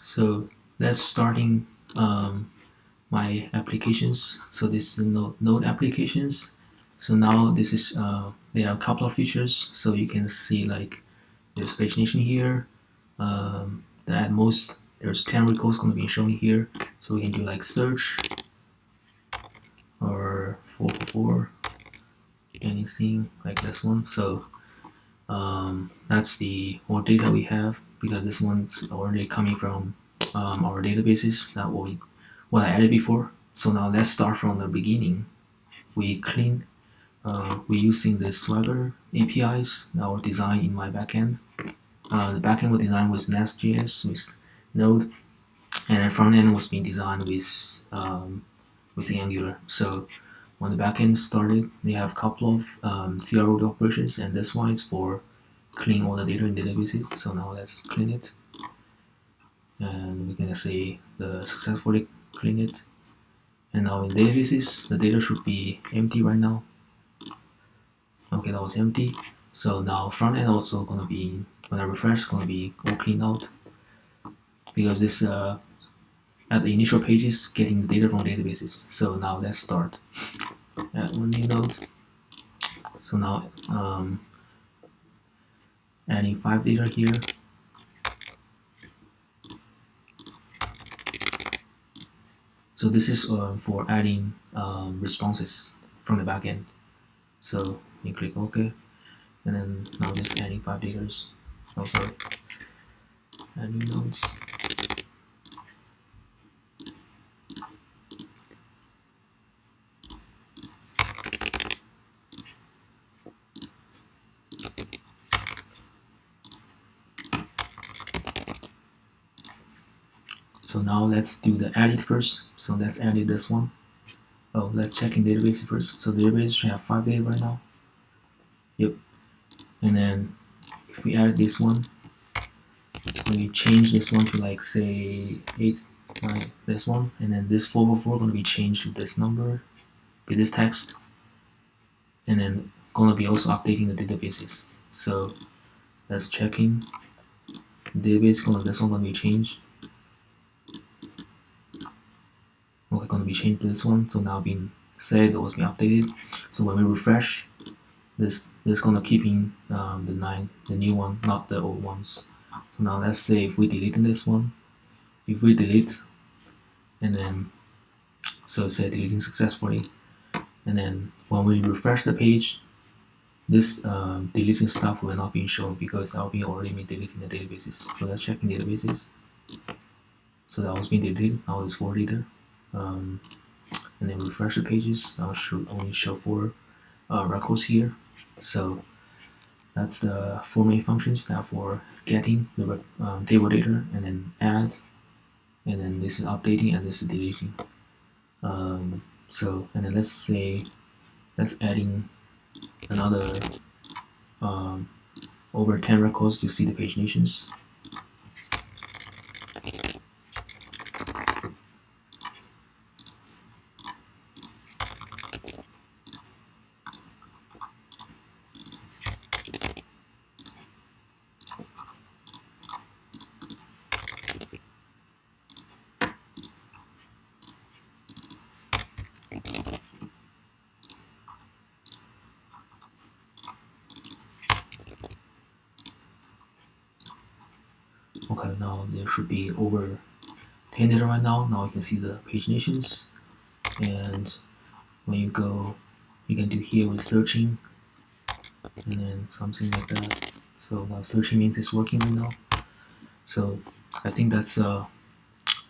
So that's starting my applications. So this is the node applications. So now this is there are a couple of features. So you can see like there's pagination here. At most there's 10 records going to be shown here. So we can do like search or 444 anything like this one. So that's the more data we have because this one's already coming from our databases that what I added before. So now let's start from the beginning. We clean we using the Swagger APIs that were designed in my backend. The backend was designed with Nest.js with Node, and the front end was being designed with Angular. So when the backend started, they have a couple of CRO operations, and this one is for clean all the data in databases. So now let's clean it, and we can say the successfully clean it. And now in databases, the data should be empty right now. Okay, that was empty. So now front end also gonna be when I refresh, gonna be all cleaned out because this at the initial pages getting the data from databases. So now let's start. Add one new node. So now adding 5 data here. So this is for adding responses from the backend. So you click OK, and then now just adding 5 data. Oh, sorry. Add new nodes. So now let's do the edit first. So let's edit this one. Oh, let's check in database first. So the database should have 5 data right now. Yep. And then if we add this one, we change this one to like say 8, like this one, and then this 444 gonna be changed to this number, to this text, and then gonna be also updating the databases. So let's checking. Database gonna this one gonna be changed. Okay, gonna be changed to this one. So now being said it was being updated. So when we refresh, this gonna keeping the new one, not the old ones. So now let's say if we deleting this one, if we delete, and then so say deleting successfully, and then when we refresh the page, this deleting stuff will not be shown because that will be already been deleting the databases. So let's check in databases. So that was being deleted. Now it's 4 data. And then refresh the pages. Now it should only show 4 records here. So that's the 4 main functions now for getting the table data, and then add, and then this is updating, and this is deleting. So and then let's say let's adding another over 10 records to see the paginations. Okay, now there should be over 10 data right now. Now you can see the paginations, and when you go, you can do here with searching, and then something like that. So now searching means it's working right now. So I think that's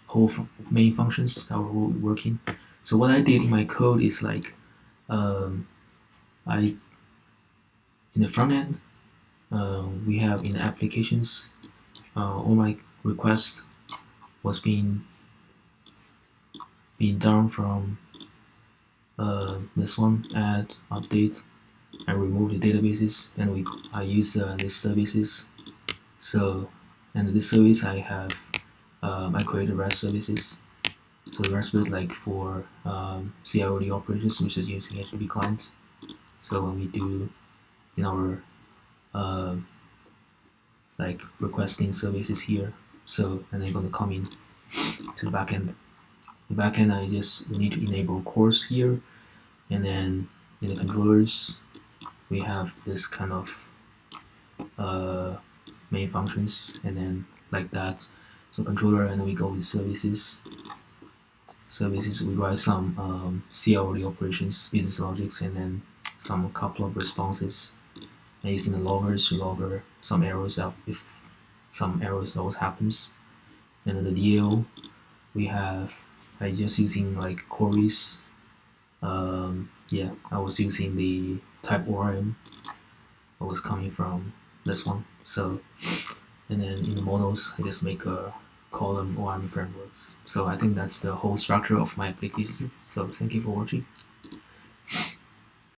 whole main functions that were working. So what I did in my code is like I in the front end we have in the applications all my requests was being done from this one add update and remove the databases, and I use this services. So and this service I have I created REST services. So the REST is like for CROD operations, which is using HTTP clients. So when we do in our like requesting services here, So and then gonna come in to the backend. The backend I just need to enable cores here, and then in the controllers we have this kind of uh, main functions, and then like that. So controller, and then we go with services. Services we write some CLD operations, business logics, and then some couple of responses. And using the loggers to logger some errors out if some errors always happens. And then the DAO we have I just using like queries. Yeah, I was using the type ORM. I was coming from this one. So and then in the models I just make a column ORM frameworks. So I think that's the whole structure of my application. So thank you for watching.